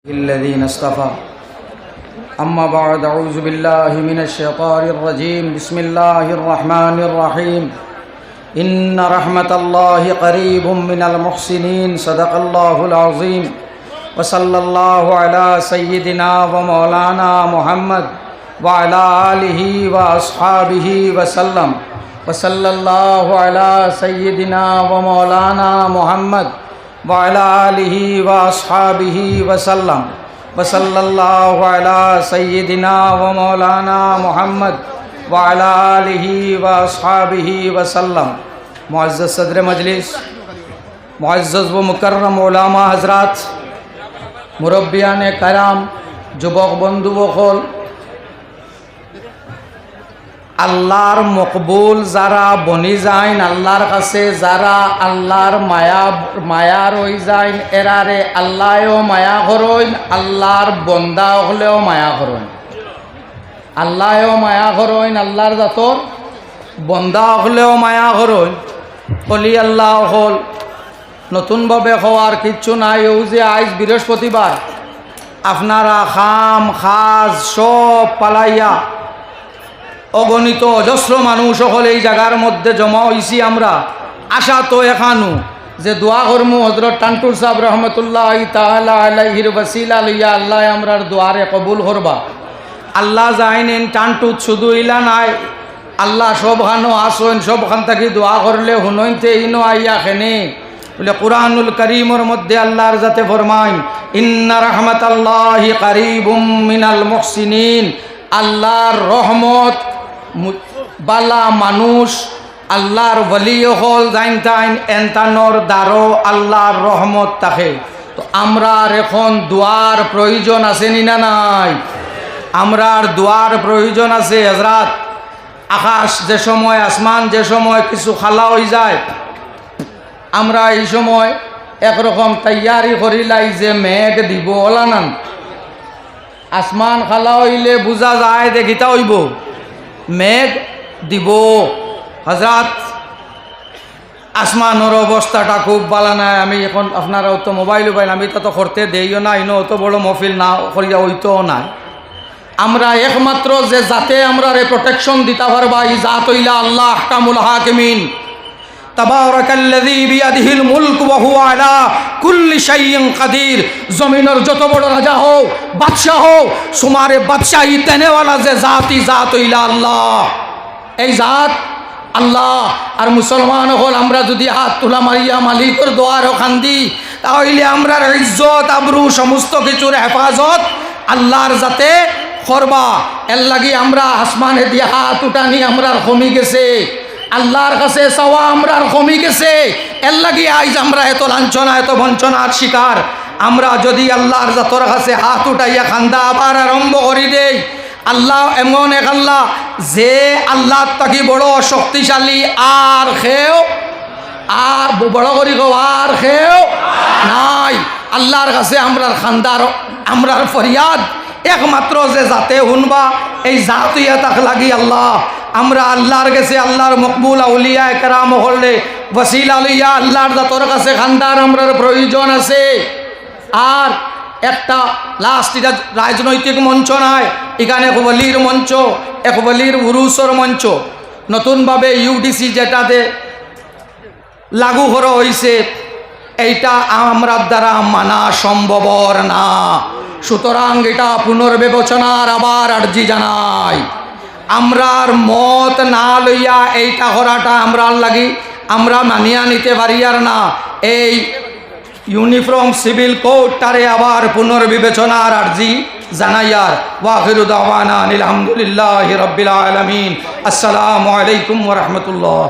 الذين اصطفى أما بعد أعوذ بالله من الشيطان الرجيم بسم الله الرحمن الرحيم إن رحمة الله قريب من المحسنين صدق الله العظيم وصلى الله على سيدنا ومولانا محمد وعلى آله وأصحابه وسلم وصلى الله على سيدنا ومولانا محمد وعلى آله وأصحابه وسلم وصلى الله على سيدنا ومولانا محمد وعلى آله وأصحابه وسلم मुअज़्ज़ज़ सदर मजलिस मुअज़्ज़ज़ व मुकर्रम उलामा हज़रात मुरब्बियान कराम যুবক বন্ধু বকল আল্লাহর মকবুল যারা বনি যাইন আল্লাহর কাছে যারা আল্লাহর মায়া রই যাইন এরারে আল্লাহও মায়া করইন আল্লাহর বন্দা হলেও মায়া করইন আল্লাহও মায়া করইন আল্লাহর জাতর বন্দা হলেও মায়া করইন অলি আল্লাহ হল নতুনভাবে হওয়ার কিচ্ছু নাই ও যে আজ বৃহস্পতিবার আপনারা খাম খাজ সব পালাইয়া অগণিত অজস্র মানুষ হল এই জায়গার মধ্যে জমা হইছি আমরা আশা তো এখানো যে দোয়া করমু হযরত টান্টুর সাহেব রহমতুল্লাহ তাআলা আলাইহির ওসিলা লইয়া আল্লাহ আমরার দোয়ারে কবুল করবা আল্লাহ জাইনেন টান্টুত শুধু ইলা নাই আল্লাহ সবখানো আসেন সবখান থেকে দোয়া করলে হুনইতে ইনো আইয়া খেনে বলে কুরআনুল কারীমের মধ্যে আল্লাহর যাতে ফরমায় ইন্না রাহমাতাল্লাহি কারীবুম মিনাল মুহসিনিন আল্লাহর রহমত বালা মানুষ আল্লাহর ওলি হল জাইন তাইন এনতানোর দ্বারো আল্লাহর রহমত থাকে তো আমরার এখন দোয়ার প্রয়োজন আছে না নাই আমরার দোয়ার প্রয়োজন আছে হযরত আকাশ যে সময় আসমান যে সময় কিছু খালা হয়ে যায় আমরা এই সময় একরকম তৈয়ারি করিলাই যে মেঘ দিব ওলানান আসমান খালা হইলে বুঝা যায় দেখিতা হইব মেঘ দিব হযরত আসমানের অবস্থাটা খুব ভালো নাই আমি এখন আপনারাও তো মোবাইল আমি তো করতে দেইও না ইনো অত বড় মহফিল না করিয়া হইতেও নাই আমরা একমাত্র যে জাতে আমরা প্রোটেকশন দিতে পারবা এই জাত হইলা আল্লাহ আহকামুল হাকিমিন তাবারাকাল্লাযী বিয়াদিহিল মুলক ওয়া হুয়া আলা কুল্লি শাইইন কাদির জমিনের যত বড় রাজা হও বাদশা হও সুমারে বাদশাহী দেনেওয়ালা যে জাতি জাত হইলা আল্লাহ এই জাত আল্লাহ আর মুসলমান হল আমরা যদি হাত তুলা মারিয়া মালিকের দোয়ার খান্দি তাহলে আমরার ইজ্জত আবরু সমস্ত কিছুর হেফাজত আল্লাহর জাতে করবা এর লাগি আমরা আসমানে দিয়ে হাত উঠানি আমরার কমি গেছে আল্লাহর কাছে চাওয়া আমরার কমি গেছে এর লাগি আইজ আমরা এত লাঞ্ছনা এত বঞ্চনার শিকার আমরা যদি আল্লাহর জাতর কাছে হাত উঠাইয়া খান্দা আবার আরম্ভ করি দেই আল্লাহ এমন এক আল্লাহ যে আল্লাহ তাকি বড় শক্তিশালী আর খেও আর বড় করি গো আর খেও নাই আল্লাহর কাছে আমরার খান্দার আমরার ফরিয়াদ একমাত্র যে জাতে হুনবা এই জাতিয়া তাক লাগি আল্লাহ আমরা আল্লাহর কাছে আল্লাহর মকবুল আউলিয়া একরাম হলে ওসিলা লইয়া আল্লাহর জাতর কাছে খান্দার আমরার প্রয়োজন আছে আর একটা লাস্ট এটা রাজনৈতিক মঞ্চ নয় এখানে এক ওলির মঞ্চ এক ওলির উরুসর মঞ্চ নতুনভাবে ইউডিসি যেটাতে লাগু করা হয়েছে এইটা আমরার দ্বারা মানা সম্ভবর না সুতরাং এটা পুনর্বিবেচনার আবার আর্জি জানাই আমরার মত না লইয়া এইটা করাটা আমরার লাগি আমরা মানিয়া নিতে পারি আর না এই ইউনিফর্ম সিভিল কোডটারে আবার পুনর্বিবেচনার আর্জি জানাইয়ার ওয়াখিরু দাওয়ানা আলহামদুলিল্লাহি রাব্বিল আলামিন আসসালামু আলাইকুম ওয়া রাহমাতুল্লাহ।